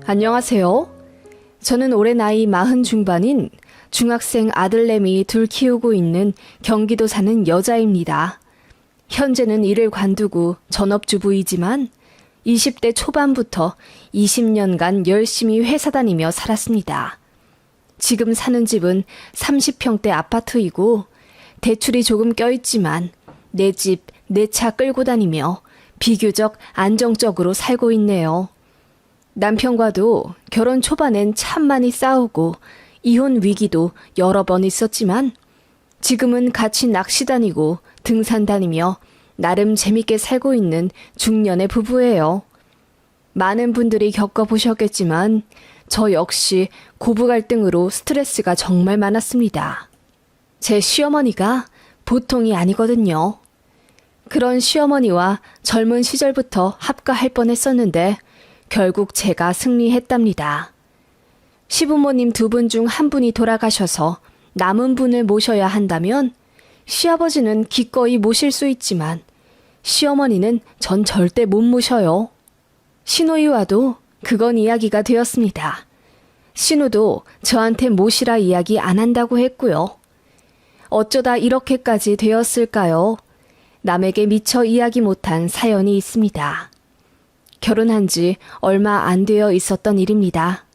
안녕하세요. 저는 올해 나이 40 중반인 중학생 아들내미 둘 키우고 있는 경기도 사는 여자입니다. 현재는 일을 관두고 전업주부이지만 20대 초반부터 20년간 열심히 회사 다니며 살았습니다. 지금 사는 집은 30평대 아파트이고 대출이 조금 껴있지만 내 집, 내 차 끌고 다니며 비교적 안정적으로 살고 있네요. 남편과도 결혼 초반엔 참 많이 싸우고 이혼 위기도 여러 번 있었지만 지금은 같이 낚시 다니고 등산 다니며 나름 재밌게 살고 있는 중년의 부부예요. 많은 분들이 겪어보셨겠지만 저 역시 고부 갈등으로 스트레스가 정말 많았습니다. 제 시어머니가 보통이 아니거든요. 그런 시어머니와 젊은 시절부터 합가할 뻔했었는데 결국 제가 승리했답니다. 시부모님 2분 중 1분이 돌아가셔서 남은 분을 모셔야 한다면 시아버지는 기꺼이 모실 수 있지만 시어머니는 전 절대 못 모셔요. 시누이와도 그건 이야기가 되었습니다. 신우도 저한테 모시라 이야기 안 한다고 했고요. 어쩌다 이렇게까지 되었을까요? 남에게 미처 이야기 못한 사연이 있습니다. 결혼한 지 얼마 안 되어 있었던 일입니다.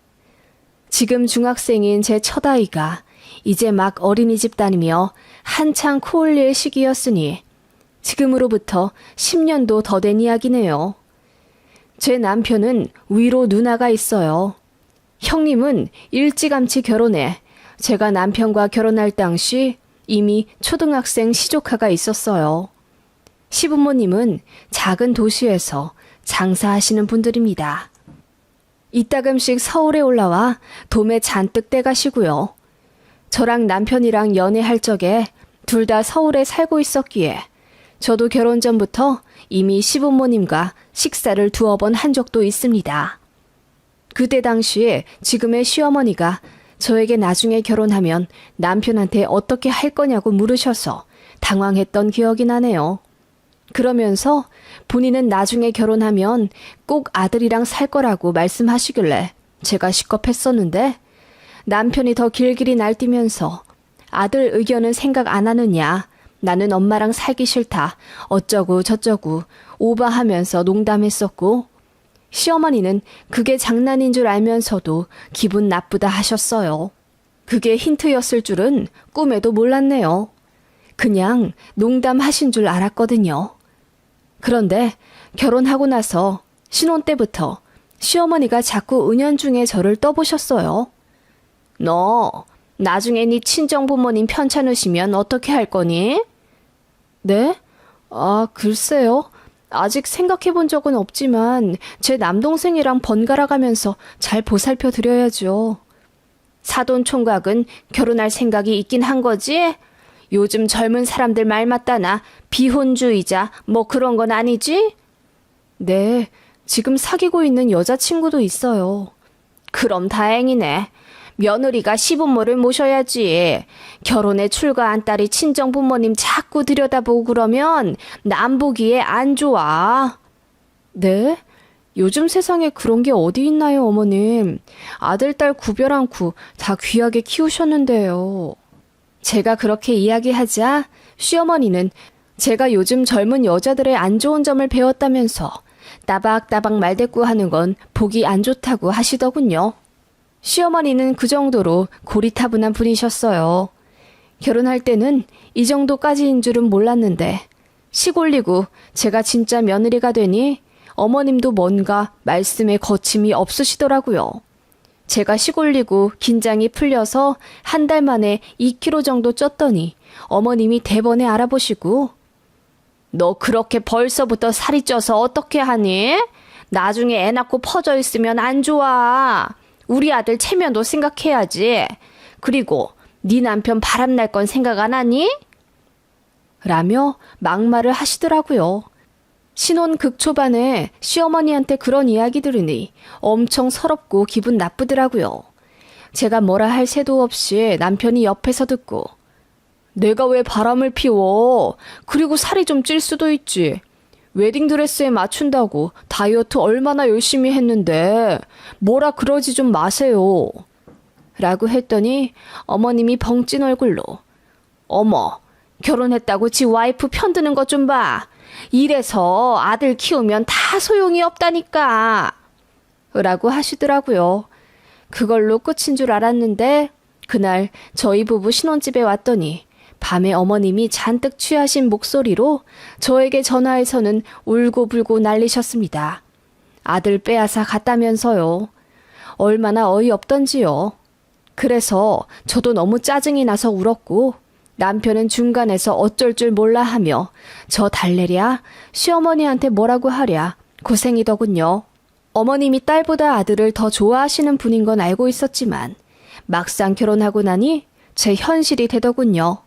지금 중학생인 제 첫아이가 이제 막 어린이집 다니며 한창 코 올릴 시기였으니 지금으로부터 10년도 더 된 이야기네요. 제 남편은 위로 누나가 있어요. 형님은 일찌감치 결혼해 제가 남편과 결혼할 당시 이미 초등학생 시조카가 있었어요. 시부모님은 작은 도시에서 장사하시는 분들입니다. 이따금씩 서울에 올라와 도매 잔뜩 떼가시고요. 저랑 남편이랑 연애할 적에 둘 다 서울에 살고 있었기에 저도 결혼 전부터 이미 시부모님과 식사를 2번 한 적도 있습니다. 그때 당시에 지금의 시어머니가 저에게 나중에 결혼하면 남편한테 어떻게 할 거냐고 물으셔서 당황했던 기억이 나네요. 그러면서 본인은 나중에 결혼하면 꼭 아들이랑 살 거라고 말씀하시길래 제가 식겁했었는데 남편이 더 길길이 날뛰면서 아들 의견은 생각 안 하느냐, 나는 엄마랑 살기 싫다, 어쩌고 저쩌고 오바하면서 농담했었고 시어머니는 그게 장난인 줄 알면서도 기분 나쁘다 하셨어요. 그게 힌트였을 줄은 꿈에도 몰랐네요. 그냥 농담하신 줄 알았거든요. 그런데 결혼하고 나서 신혼 때부터 시어머니가 자꾸 은연중에 저를 떠보셨어요. 너 나중에 네 친정부모님 편찮으시면 어떻게 할 거니? 네? 글쎄요. 아직 생각해 본 적은 없지만 제 남동생이랑 번갈아 가면서 잘 보살펴 드려야죠. 사돈 총각은 결혼할 생각이 있긴 한 거지? 요즘 젊은 사람들 말 맞다나 비혼주의자 뭐 그런 건 아니지? 네, 지금 사귀고 있는 여자친구도 있어요. 그럼 다행이네. 며느리가 시부모를 모셔야지. 결혼에 출가한 딸이 친정부모님 자꾸 들여다보고 그러면 남 보기에 안 좋아. 네? 요즘 세상에 그런 게 어디 있나요, 어머님? 아들, 딸 구별 않고 다 귀하게 키우셨는데요. 제가 그렇게 이야기하자 시어머니는 제가 요즘 젊은 여자들의 안 좋은 점을 배웠다면서 따박따박 말대꾸하는 건 보기 안 좋다고 하시더군요. 시어머니는 그 정도로 고리타분한 분이셨어요. 결혼할 때는 이 정도까지인 줄은 몰랐는데 시골리고 제가 진짜 며느리가 되니 어머님도 뭔가 말씀에 거침이 없으시더라고요. 제가 시골리고 긴장이 풀려서 한 달 만에 2kg 정도 쪘더니 어머님이 대번에 알아보시고 너 그렇게 벌써부터 살이 쪄서 어떻게 하니? 나중에 애 낳고 퍼져 있으면 안 좋아. 우리 아들 체면도 생각해야지. 그리고 네 남편 바람날 건 생각 안 하니? 라며 막말을 하시더라고요. 신혼 극초반에 시어머니한테 그런 이야기 들으니 엄청 서럽고 기분 나쁘더라고요. 제가 뭐라 할 새도 없이 남편이 옆에서 듣고 내가 왜 바람을 피워? 그리고 살이 좀 찔 수도 있지. 웨딩드레스에 맞춘다고 다이어트 얼마나 열심히 했는데 뭐라 그러지 좀 마세요. 라고 했더니 어머님이 벙찐 얼굴로 어머, 결혼했다고 지 와이프 편드는 것 좀 봐. 이래서 아들 키우면 다 소용이 없다니까. 라고 하시더라고요. 그걸로 끝인 줄 알았는데 그날 저희 부부 신혼집에 왔더니 밤에 어머님이 잔뜩 취하신 목소리로 저에게 전화해서는 울고불고 난리셨습니다. 아들 빼앗아 갔다면서요. 얼마나 어이없던지요. 그래서 저도 너무 짜증이 나서 울었고 남편은 중간에서 어쩔 줄 몰라 하며 저 달래랴 시어머니한테 뭐라고 하랴 고생이더군요. 어머님이 딸보다 아들을 더 좋아하시는 분인 건 알고 있었지만 막상 결혼하고 나니 제 현실이 되더군요.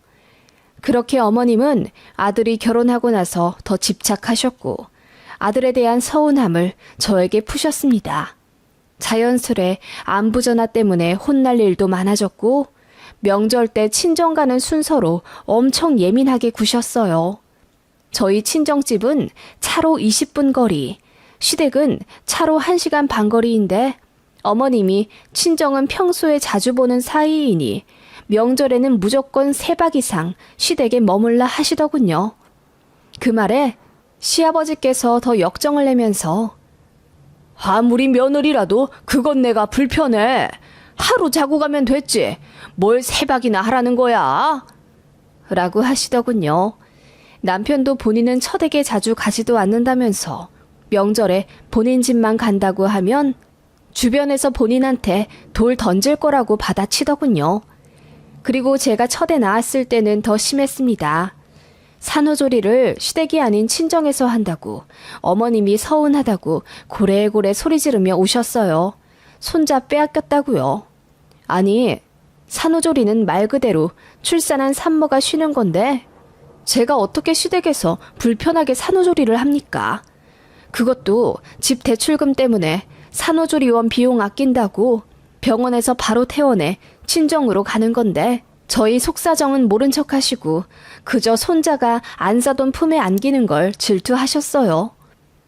그렇게 어머님은 아들이 결혼하고 나서 더 집착하셨고 아들에 대한 서운함을 저에게 푸셨습니다. 자연스레 안부 전화 때문에 혼날 일도 많아졌고 명절 때 친정 가는 순서로 엄청 예민하게 구셨어요. 저희 친정집은 차로 20분 거리, 시댁은 차로 1시간 반 거리인데 어머님이 친정은 평소에 자주 보는 사이이니 명절에는 무조건 3박 이상 시댁에 머물라 하시더군요. 그 말에 시아버지께서 더 역정을 내면서 아무리 며느리라도 그건 내가 불편해. 하루 자고 가면 됐지. 뭘 3박이나 하라는 거야? 라고 하시더군요. 남편도 본인은 처댁에 자주 가지도 않는다면서 명절에 본인 집만 간다고 하면 주변에서 본인한테 돌 던질 거라고 받아치더군요. 그리고 제가 첫에 나왔을 때는 더 심했습니다. 산후조리를 시댁이 아닌 친정에서 한다고 어머님이 서운하다고 고래고래 소리 지르며 오셨어요. 손자 빼앗겼다고요. 아니, 산후조리는 말 그대로 출산한 산모가 쉬는 건데 제가 어떻게 시댁에서 불편하게 산후조리를 합니까? 그것도 집 대출금 때문에 산후조리원 비용 아낀다고 병원에서 바로 퇴원해 친정으로 가는 건데 저희 속사정은 모른 척 하시고 그저 손자가 안 사돈 품에 안기는 걸 질투하셨어요.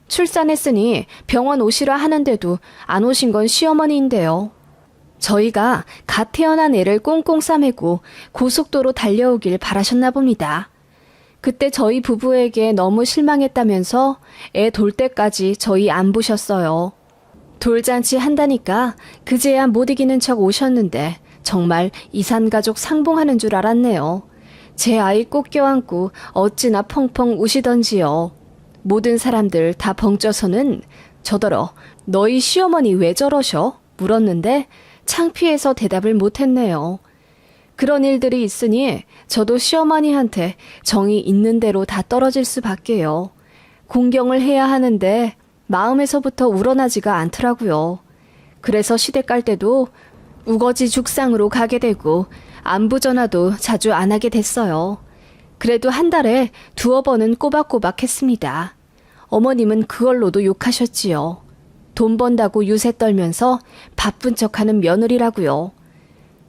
출산했으니 병원 오시라 하는데도 안 오신 건 시어머니인데요. 저희가 갓 태어난 애를 꽁꽁 싸매고 고속도로 달려오길 바라셨나 봅니다. 그때 저희 부부에게 너무 실망했다면서 애 돌 때까지 저희 안 보셨어요. 돌잔치 한다니까 그제야 못 이기는 척 오셨는데 정말 이산가족 상봉하는 줄 알았네요. 제 아이 꼭 껴안고 어찌나 펑펑 우시던지요. 모든 사람들 다 벙쪄서는 저더러 너희 시어머니 왜 저러셔? 물었는데 창피해서 대답을 못했네요. 그런 일들이 있으니 저도 시어머니한테 정이 있는 대로 다 떨어질 수밖에요. 공경을 해야 하는데 마음에서부터 우러나지가 않더라고요. 그래서 시댁 갈 때도 우거지 죽상으로 가게 되고 안부 전화도 자주 안 하게 됐어요. 그래도 한 달에 2번은 꼬박꼬박 했습니다. 어머님은 그걸로도 욕하셨지요. 돈 번다고 유세 떨면서 바쁜 척하는 며느리라고요.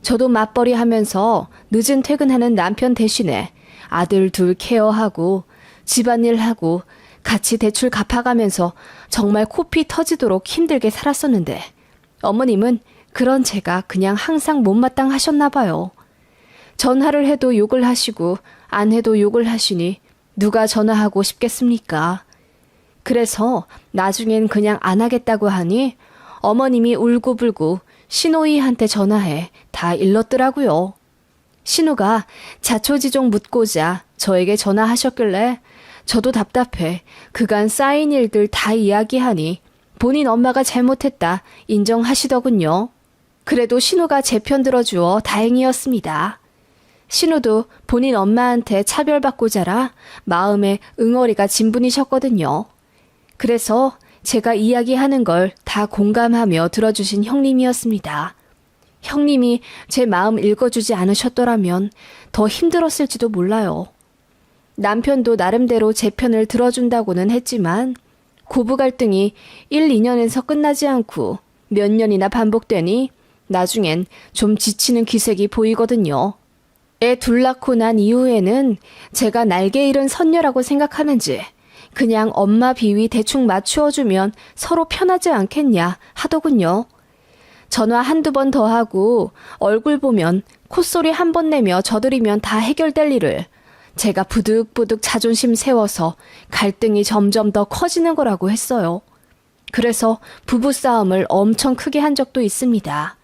저도 맞벌이 하면서 늦은 퇴근하는 남편 대신에 아들 2 케어하고 집안일하고 같이 대출 갚아가면서 정말 코피 터지도록 힘들게 살았었는데 어머님은 그런 제가 그냥 항상 못마땅하셨나 봐요. 전화를 해도 욕을 하시고 안 해도 욕을 하시니 누가 전화하고 싶겠습니까? 그래서 나중엔 그냥 안 하겠다고 하니 어머님이 울고불고 신호이한테 전화해 다 일렀더라고요. 신우가 자초지종 묻고자 저에게 전화하셨길래 저도 답답해 그간 쌓인 일들 다 이야기하니 본인 엄마가 잘못했다 인정하시더군요. 그래도 신우가 제 편 들어주어 다행이었습니다. 신우도 본인 엄마한테 차별받고 자라 마음에 응어리가 진분이셨거든요. 그래서 제가 이야기하는 걸 다 공감하며 들어주신 형님이었습니다. 형님이 제 마음 읽어주지 않으셨더라면 더 힘들었을지도 몰라요. 남편도 나름대로 제 편을 들어준다고는 했지만 고부 갈등이 1, 2년에서 끝나지 않고 몇 년이나 반복되니 나중엔 좀 지치는 기색이 보이거든요. 애 둘 낳고 난 이후에는 제가 날개 잃은 선녀라고 생각하는지 그냥 엄마 비위 대충 맞추어주면 서로 편하지 않겠냐 하더군요. 전화 한두 번 더 하고 얼굴 보면 콧소리 한 번 내며 저들이면 다 해결될 일을 제가 부득부득 자존심 세워서 갈등이 점점 더 커지는 거라고 했어요. 그래서 부부싸움을 엄청 크게 한 적도 있습니다.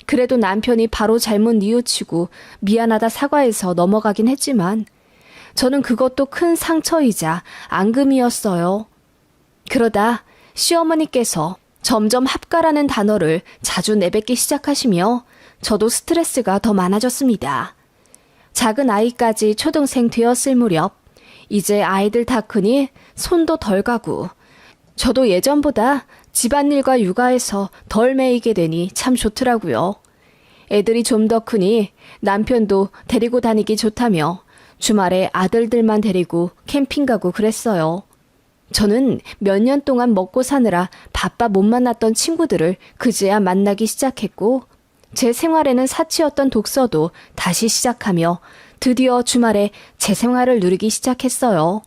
그래도 남편이 바로 잘못 뉘우치고 미안하다 사과해서 넘어가긴 했지만 저는 그것도 큰 상처이자 앙금이었어요. 그러다 시어머니께서 점점 합가라는 단어를 자주 내뱉기 시작하시며 저도 스트레스가 더 많아졌습니다. 작은 아이까지 초등생 되었을 무렵 이제 아이들 다 크니 손도 덜 가고 저도 예전보다 집안일과 육아에서 덜 매이게 되니 참 좋더라고요. 애들이 좀 더 크니 남편도 데리고 다니기 좋다며 주말에 아들들만 데리고 캠핑 가고 그랬어요. 저는 몇 년 동안 먹고 사느라 바빠 못 만났던 친구들을 그제야 만나기 시작했고 제 생활에는 사치였던 독서도 다시 시작하며 드디어 주말에 제 생활을 누리기 시작했어요.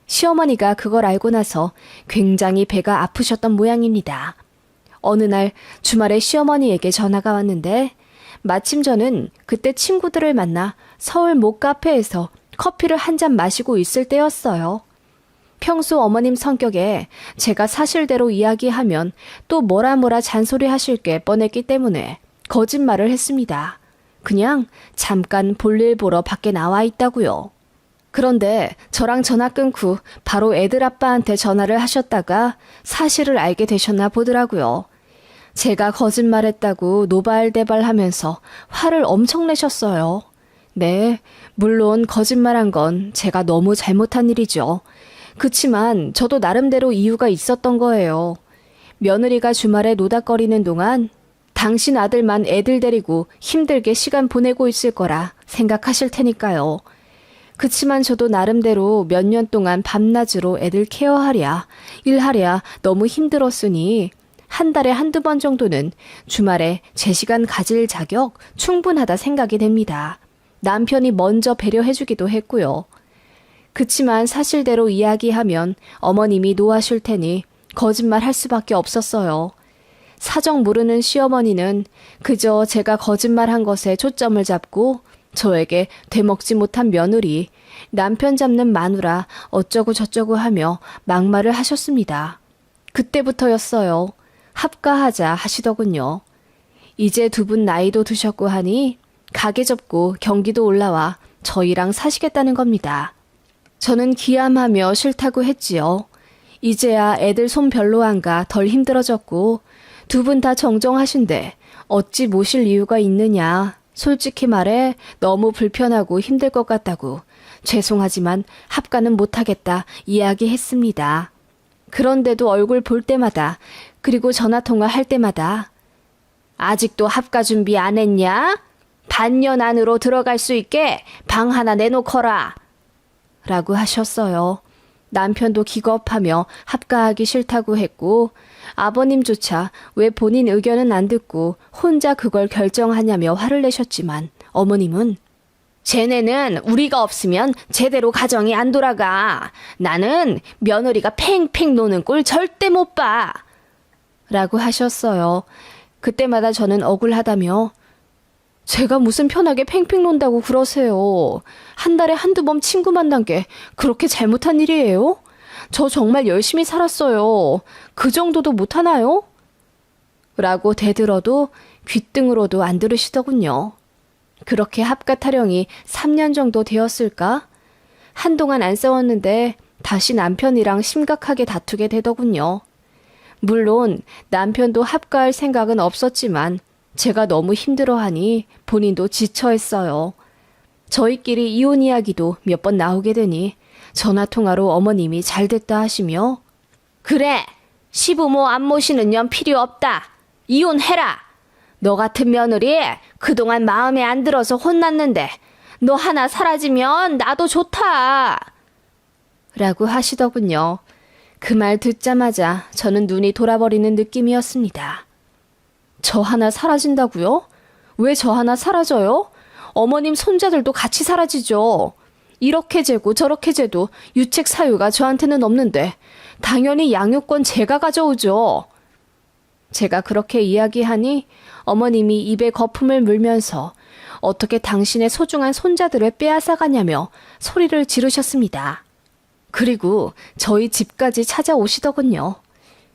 시어머니가 그걸 알고 나서 굉장히 배가 아프셨던 모양입니다. 어느 날 주말에 시어머니에게 전화가 왔는데 마침 저는 그때 친구들을 만나 서울 모 카페에서 커피를 한 잔 마시고 있을 때였어요. 평소 어머님 성격에 제가 사실대로 이야기하면 또 뭐라 잔소리 하실 게 뻔했기 때문에 거짓말을 했습니다. 그냥 잠깐 볼일 보러 밖에 나와 있다고요. 그런데 저랑 전화 끊고 바로 애들 아빠한테 전화를 하셨다가 사실을 알게 되셨나 보더라고요. 제가 거짓말했다고 노발대발하면서 화를 엄청 내셨어요. 네, 물론 거짓말한 건 제가 너무 잘못한 일이죠. 그치만 저도 나름대로 이유가 있었던 거예요. 며느리가 주말에 노닥거리는 동안 당신 아들만 애들 데리고 힘들게 시간 보내고 있을 거라 생각하실 테니까요. 그치만 저도 나름대로 몇 년 동안 밤낮으로 애들 케어하랴, 일하랴 너무 힘들었으니 한 달에 한두 번 정도는 주말에 제 시간 가질 자격 충분하다 생각이 됩니다. 남편이 먼저 배려해주기도 했고요. 그치만 사실대로 이야기하면 어머님이 노하실 테니 거짓말 할 수밖에 없었어요. 사정 모르는 시어머니는 그저 제가 거짓말한 것에 초점을 잡고 저에게 되먹지 못한 며느리, 남편 잡는 마누라 어쩌고 저쩌고 하며 막말을 하셨습니다. 그때부터였어요. 합가하자 하시더군요. 이제 두 분 나이도 드셨고 하니 가게 접고 경기도 올라와 저희랑 사시겠다는 겁니다. 저는 기함하며 싫다고 했지요. 이제야 애들 손 별로 안 가 덜 힘들어졌고 두 분 다 정정하신데 어찌 모실 이유가 있느냐. 솔직히 말해 너무 불편하고 힘들 것 같다고 죄송하지만 합가는 못하겠다 이야기했습니다. 그런데도 얼굴 볼 때마다 그리고 전화통화 할 때마다 아직도 합가 준비 안 했냐? 반년 안으로 들어갈 수 있게 방 하나 내놓거라 라고 하셨어요. 남편도 기겁하며 합가하기 싫다고 했고 아버님조차 왜 본인 의견은 안 듣고 혼자 그걸 결정하냐며 화를 내셨지만 어머님은 쟤네는 우리가 없으면 제대로 가정이 안 돌아가. 나는 며느리가 팽팽 노는 꼴 절대 못 봐. 라고 하셨어요. 그때마다 저는 억울하다며 제가 무슨 편하게 팽팽 논다고 그러세요. 한 달에 한두 번 친구 만난 게 그렇게 잘못한 일이에요? 저 정말 열심히 살았어요. 그 정도도 못하나요? 라고 대들어도 귓등으로도 안 들으시더군요. 그렇게 합가 타령이 3년 정도 되었을까? 한동안 안 싸웠는데 다시 남편이랑 심각하게 다투게 되더군요. 물론 남편도 합가할 생각은 없었지만 제가 너무 힘들어하니 본인도 지쳐했어요. 저희끼리 이혼 이야기도 몇 번 나오게 되니 전화통화로 어머님이 잘됐다 하시며 그래, 시부모 안 모시는 년 필요 없다. 이혼해라. 너 같은 며느리 그동안 마음에 안 들어서 혼났는데 너 하나 사라지면 나도 좋다. 라고 하시더군요. 그 말 듣자마자 저는 눈이 돌아버리는 느낌이었습니다. 저 하나 사라진다고요? 왜 저 하나 사라져요? 어머님 손자들도 같이 사라지죠. 이렇게 재고 저렇게 재도 유책 사유가 저한테는 없는데 당연히 양육권 제가 가져오죠. 제가 그렇게 이야기하니 어머님이 입에 거품을 물면서 어떻게 당신의 소중한 손자들을 빼앗아가냐며 소리를 지르셨습니다. 그리고 저희 집까지 찾아오시더군요.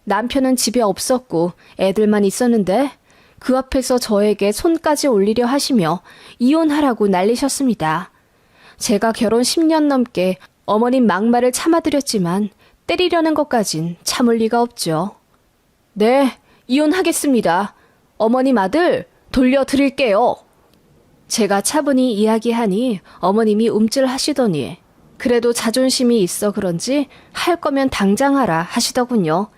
남편은 집에 없었고 애들만 있었는데 그 앞에서 저에게 손까지 올리려 하시며 이혼하라고 난리셨습니다. 제가 결혼 10년 넘게 어머님 막말을 참아드렸지만 때리려는 것까진 참을 리가 없죠. 네, 이혼하겠습니다. 어머님 아들 돌려드릴게요. 제가 차분히 이야기하니 어머님이 움찔하시더니 그래도 자존심이 있어 그런지 할 거면 당장 하라 하시더군요.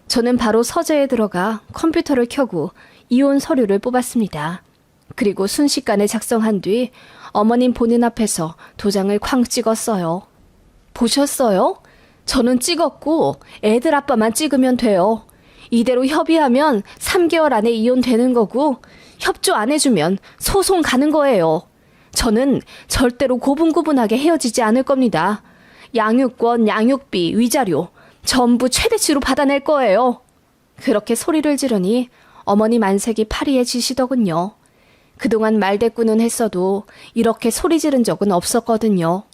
저는 바로 서재에 들어가 컴퓨터를 켜고 이혼 서류를 뽑았습니다. 그리고 순식간에 작성한 뒤 어머님 보는 앞에서 도장을 쾅 찍었어요. 보셨어요? 저는 찍었고 애들 아빠만 찍으면 돼요. 이대로 협의하면 3개월 안에 이혼되는 거고 협조 안 해주면 소송 가는 거예요. 저는 절대로 고분고분하게 헤어지지 않을 겁니다. 양육권, 양육비, 위자료 전부 최대치로 받아낼 거예요. 그렇게 소리를 지르니 어머니 만색이 파리해지시더군요. 그동안 말대꾸는 했어도 이렇게 소리 지른 적은 없었거든요.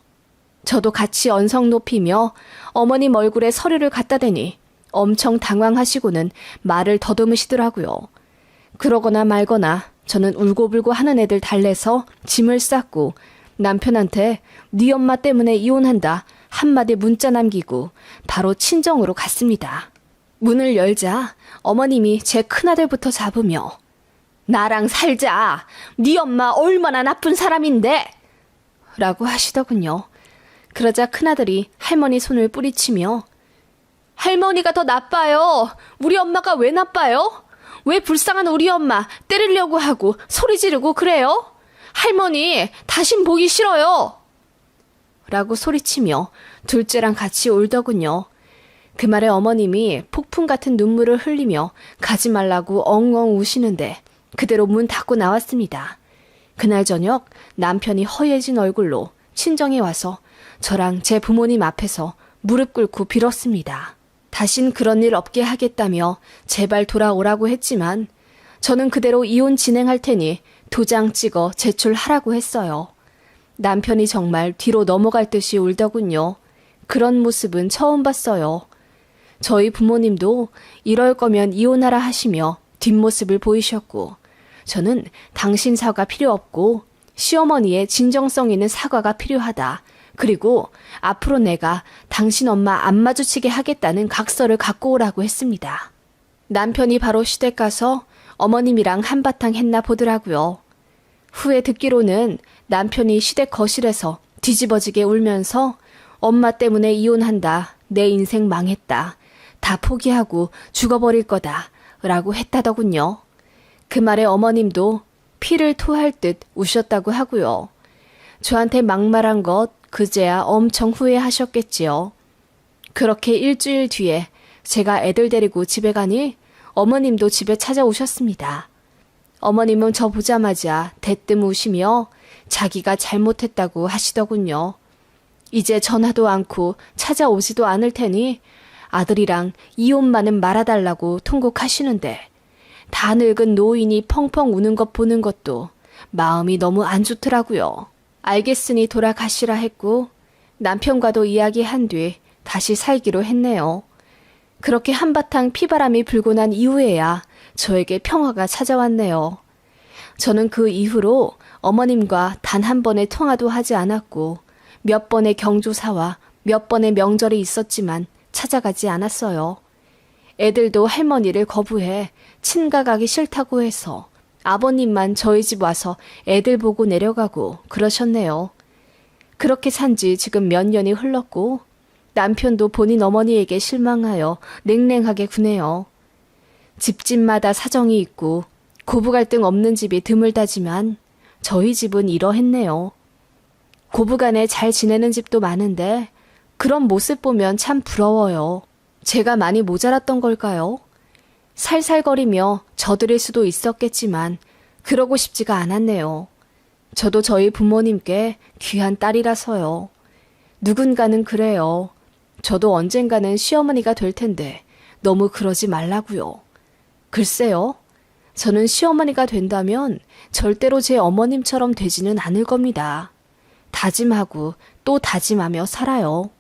저도 같이 언성 높이며 어머님 얼굴에 서류를 갖다 대니 엄청 당황하시고는 말을 더듬으시더라고요. 그러거나 말거나 저는 울고불고 하는 애들 달래서 짐을 쌌고 남편한테 네 엄마 때문에 이혼한다 한마디 문자 남기고 바로 친정으로 갔습니다. 문을 열자 어머님이 제 큰아들부터 잡으며 나랑 살자. 네 엄마 얼마나 나쁜 사람인데 라고 하시더군요. 그러자 큰아들이 할머니 손을 뿌리치며 할머니가 더 나빠요. 우리 엄마가 왜 나빠요? 왜 불쌍한 우리 엄마 때리려고 하고 소리 지르고 그래요? 할머니 다신 보기 싫어요. 라고 소리치며 둘째랑 같이 울더군요. 그 말에 어머님이 폭풍 같은 눈물을 흘리며 가지 말라고 엉엉 우시는데 그대로 문 닫고 나왔습니다. 그날 저녁 남편이 허해진 얼굴로 친정에 와서 저랑 제 부모님 앞에서 무릎 꿇고 빌었습니다. 다신 그런 일 없게 하겠다며 제발 돌아오라고 했지만 저는 그대로 이혼 진행할 테니 도장 찍어 제출하라고 했어요. 남편이 정말 뒤로 넘어갈 듯이 울더군요. 그런 모습은 처음 봤어요. 저희 부모님도 이럴 거면 이혼하라 하시며 뒷모습을 보이셨고 저는 당신 사과 필요 없고 시어머니의 진정성 있는 사과가 필요하다. 그리고 앞으로 내가 당신 엄마 안 마주치게 하겠다는 각서를 갖고 오라고 했습니다. 남편이 바로 시댁 가서 어머님이랑 한바탕 했나 보더라고요. 후에 듣기로는 남편이 시댁 거실에서 뒤집어지게 울면서 엄마 때문에 이혼한다. 내 인생 망했다. 다 포기하고 죽어버릴 거다. 라고 했다더군요. 그 말에 어머님도 피를 토할 듯 우셨다고 하고요. 저한테 막말한 것 그제야 엄청 후회하셨겠지요. 그렇게 일주일 뒤에 제가 애들 데리고 집에 가니 어머님도 집에 찾아오셨습니다. 어머님은 저 보자마자 대뜸 우시며 자기가 잘못했다고 하시더군요. 이제 전화도 않고 찾아오지도 않을 테니 아들이랑 이혼만은 말아달라고 통곡하시는데 다 늙은 노인이 펑펑 우는 것 보는 것도 마음이 너무 안 좋더라고요. 알겠으니 돌아가시라 했고 남편과도 이야기한 뒤 다시 살기로 했네요. 그렇게 한바탕 피바람이 불고 난 이후에야 저에게 평화가 찾아왔네요. 저는 그 이후로 어머님과 단 한 번의 통화도 하지 않았고 몇 번의 경조사와 몇 번의 명절이 있었지만 찾아가지 않았어요. 애들도 할머니를 거부해 친가 가기 싫다고 해서 아버님만 저희 집 와서 애들 보고 내려가고 그러셨네요. 그렇게 산지 지금 몇 년이 흘렀고 남편도 본인 어머니에게 실망하여 냉랭하게 구네요. 집집마다 사정이 있고 고부 갈등 없는 집이 드물다지만 저희 집은 이러했네요. 고부간에 잘 지내는 집도 많은데 그런 모습 보면 참 부러워요. 제가 많이 모자랐던 걸까요? 살살거리며 저들일 수도 있었겠지만 그러고 싶지가 않았네요. 저도 저희 부모님께 귀한 딸이라서요. 누군가는 그래요. 저도 언젠가는 시어머니가 될 텐데 너무 그러지 말라고요. 글쎄요. 저는 시어머니가 된다면 절대로 제 어머님처럼 되지는 않을 겁니다. 다짐하고 또 다짐하며 살아요.